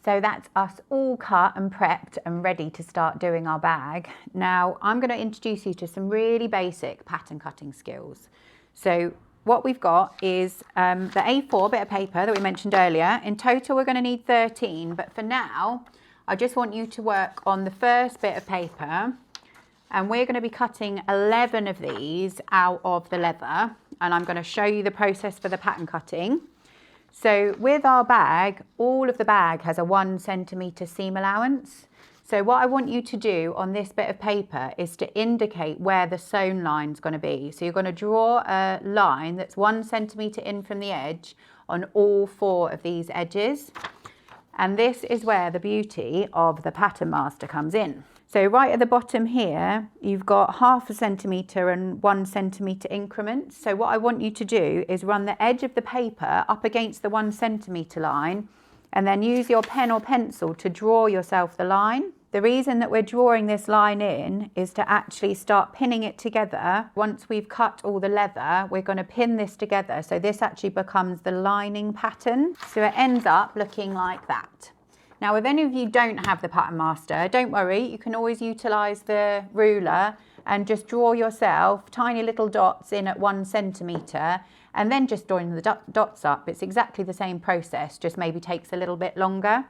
So that's us all cut and prepped and ready to start doing our bag. Now I'm going to introduce you to some really basic pattern cutting skills. So what we've got is the A4 bit of paper that we mentioned earlier. In total we're going to need 13, but for now I just want you to work on the first bit of paper, and we're going to be cutting 11 of these out of the leather, and I'm going to show you the process for the pattern cutting. So with our bag, all of the bag has a 1 centimetre seam allowance. So what I want you to do on this bit of paper is to indicate where the sewn line is going to be. So you're going to draw a line that's 1 centimetre in from the edge on all 4 of these edges. And this is where the beauty of the pattern master comes in. So right at the bottom here, you've got 0.5 centimetre and 1 centimetre increments. So what I want you to do is run the edge of the paper up against the 1 centimetre line, and then use your pen or pencil to draw yourself the line. The reason that we're drawing this line in is to actually start pinning it together. Once we've cut all the leather, we're going to pin this together. So this actually becomes the lining pattern. So it ends up looking like that. Now, if any of you don't have the pattern master, don't worry, you can always utilise the ruler and just draw yourself tiny little dots in at 1 centimetre, and then just drawing the dots up. It's exactly the same process, just maybe takes a little bit longer.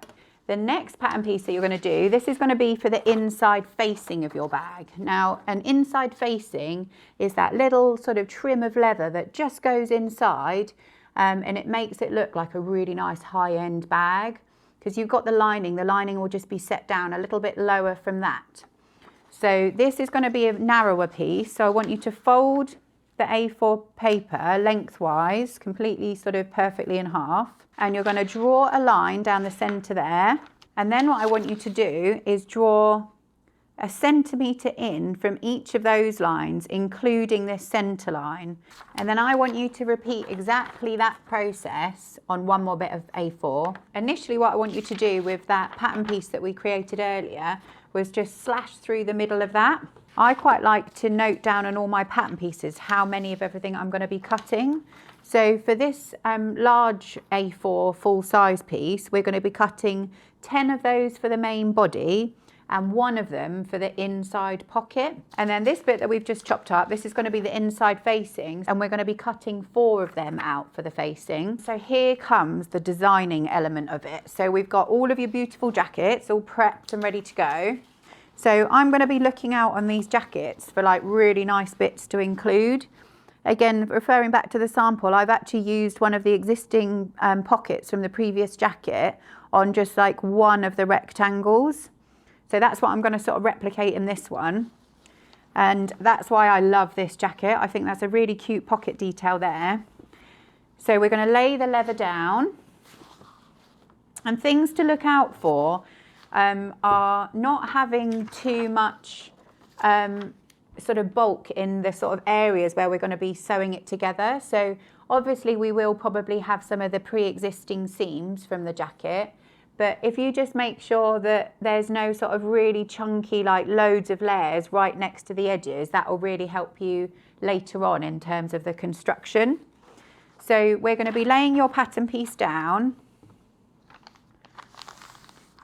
The next pattern piece that you're going to do, this is going to be for the inside facing of your bag. Now, an inside facing is that little sort of trim of leather that just goes inside, and it makes it look like a really nice high-end bag. Because you've got the lining will just be set down a little bit lower from that. So this is going to be a narrower piece. So I want you to fold the A4 paper lengthwise, completely sort of perfectly in half. And you're going to draw a line down the centre there. And then what I want you to do is draw 1 centimetre in from each of those lines, including this centre line. And then I want you to repeat exactly that process on one more bit of A4. Initially, what I want you to do with that pattern piece that we created earlier was just slash through the middle of that. I quite like to note down on all my pattern pieces how many of everything I'm going to be cutting. So for this large A4 full size piece, we're going to be cutting 10 of those for the main body, and 1 of them for the inside pocket. And then this bit that we've just chopped up, this is going to be the inside facings, and we're going to be cutting 4 of them out for the facing. So here comes the designing element of it. So we've got all of your beautiful jackets all prepped and ready to go. So I'm going to be looking out on these jackets for like really nice bits to include. Again, referring back to the sample, I've actually used one of the existing pockets from the previous jacket on just like one of the rectangles. So that's what I'm going to sort of replicate in this one. And that's why I love this jacket. I think that's a really cute pocket detail there. So we're going to lay the leather down. And things to look out for are not having too much sort of bulk in the sort of areas where we're going to be sewing it together. So obviously we will probably have some of the pre-existing seams from the jacket. But if you just make sure that there's no sort of really chunky, like loads of layers right next to the edges, that will really help you later on in terms of the construction. So we're going to be laying your pattern piece down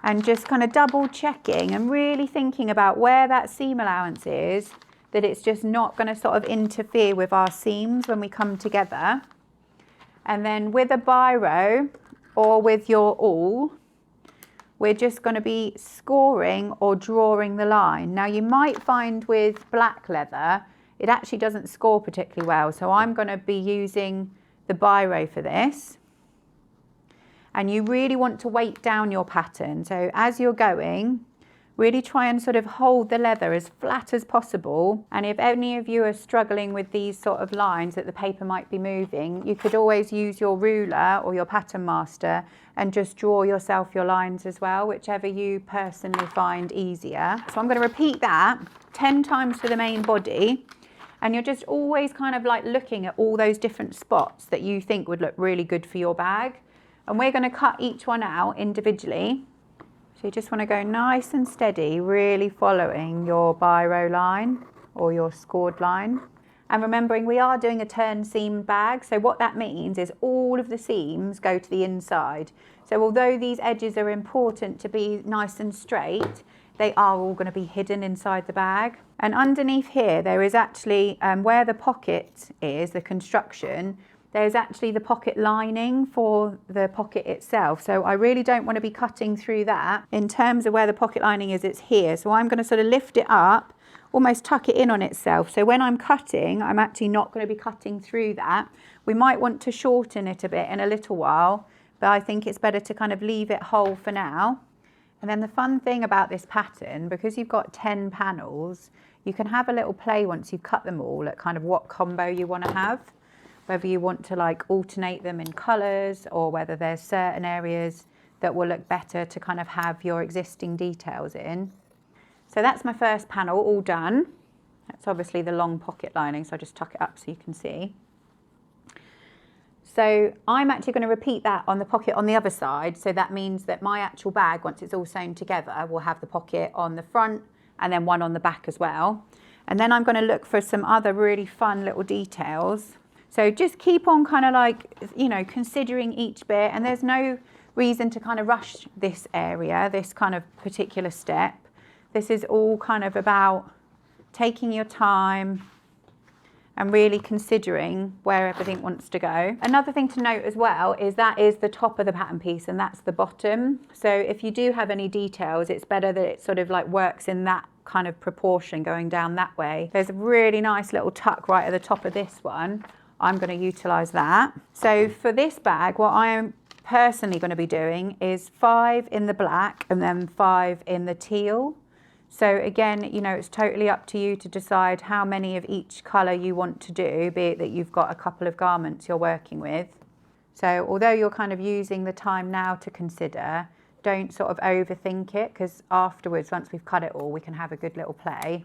and just kind of double checking and really thinking about where that seam allowance is, that it's just not going to sort of interfere with our seams when we come together. And then with a biro or with your awl, we're just going to be scoring or drawing the line. Now you might find with black leather, it actually doesn't score particularly well. So I'm going to be using the biro for this. And you really want to weight down your pattern. So as you're going, really try and sort of hold the leather as flat as possible. And if any of you are struggling with these sort of lines that the paper might be moving, you could always use your ruler or your pattern master and just draw yourself your lines as well, whichever you personally find easier. So I'm going to repeat that 10 times for the main body. And you're just always kind of like looking at all those different spots that you think would look really good for your bag. And we're going to cut each one out individually. So you just want to go nice and steady, really following your biro line or your scored line. And remembering we are doing a turn seam bag, so what that means is all of the seams go to the inside. So although these edges are important to be nice and straight, they are all going to be hidden inside the bag. And underneath here, there is actually, where the pocket is, the construction, there's actually the pocket lining for the pocket itself. So I really don't want to be cutting through that. In terms of where the pocket lining is, it's here. So I'm going to sort of lift it up, almost tuck it in on itself. So when I'm cutting, I'm actually not going to be cutting through that. We might want to shorten it a bit in a little while, but I think it's better to kind of leave it whole for now. And then the fun thing about this pattern, because you've got 10 panels, you can have a little play once you've cut them all at kind of what combo you want to have. Whether you want to like alternate them in colours, or whether there's certain areas that will look better to kind of have your existing details in. So that's my first panel all done. That's obviously the long pocket lining, so I just tuck it up so you can see. So I'm actually going to repeat that on the pocket on the other side. So that means that my actual bag, once it's all sewn together, will have the pocket on the front and then one on the back as well. And then I'm going to look for some other really fun little details. So just keep on kind of like, you know, considering each bit, and there's no reason to kind of rush this area, this kind of particular step. This is all kind of about taking your time and really considering where everything wants to go. Another thing to note as well is that is the top of the pattern piece and that's the bottom. So if you do have any details, it's better that it sort of like works in that kind of proportion going down that way. There's a really nice little tuck right at the top of this one. I'm going to utilise that. So for this bag, what I am personally going to be doing is 5 in the black and then 5 in the teal. So again, you know, it's totally up to you to decide how many of each colour you want to do, be it that you've got a couple of garments you're working with. So although you're kind of using the time now to consider, don't sort of overthink it, because afterwards, once we've cut it all, we can have a good little play.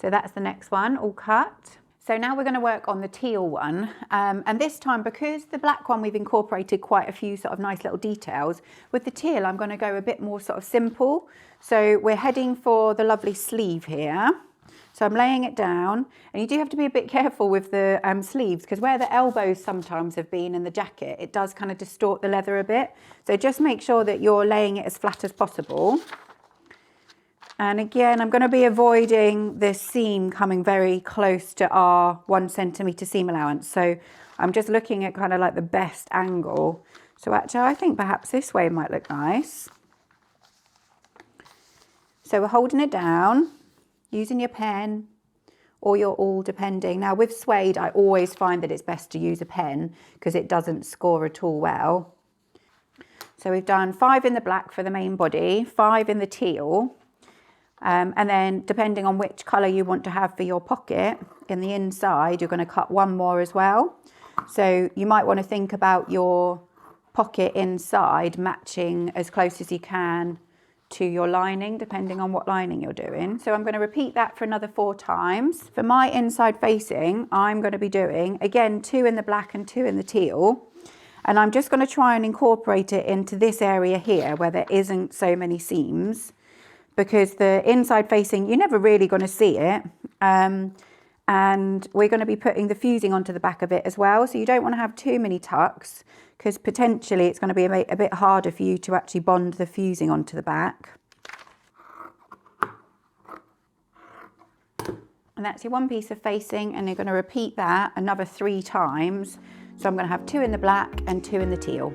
So that's the next one, all cut. So now we're going to work on the teal one, and this time, because the black one we've incorporated quite a few sort of nice little details, with the teal I'm going to go a bit more sort of simple. So we're heading for the lovely sleeve here. So I'm laying it down, and you do have to be a bit careful with the sleeves, because where the elbows sometimes have been in the jacket, it does kind of distort the leather a bit. So just make sure that you're laying it as flat as possible. And again, I'm going to be avoiding the seam coming very close to our 1 centimetre seam allowance. So I'm just looking at kind of like the best angle. So actually, I think perhaps this way might look nice. So we're holding it down, using your pen or your awl, depending. Now with suede, I always find that it's best to use a pen because it doesn't score at all well. So we've done 5 in the black for the main body, 5 in the teal. And then depending on which colour you want to have for your pocket, in the inside, you're going to cut 1 more as well. So you might want to think about your pocket inside matching as close as you can to your lining, depending on what lining you're doing. So I'm going to repeat that for another 4 times. For my inside facing, I'm going to be doing, again, 2 in the black and 2 in the teal. And I'm just going to try and incorporate it into this area here where there isn't so many seams, because the inside facing, you're never really going to see it. And we're going to be putting the fusing onto the back of it as well. So you don't want to have too many tucks, because potentially it's going to be a bit harder for you to actually bond the fusing onto the back. And that's your 1 piece of facing, and you're going to repeat that another 3 times. So I'm going to have 2 in the black and 2 in the teal.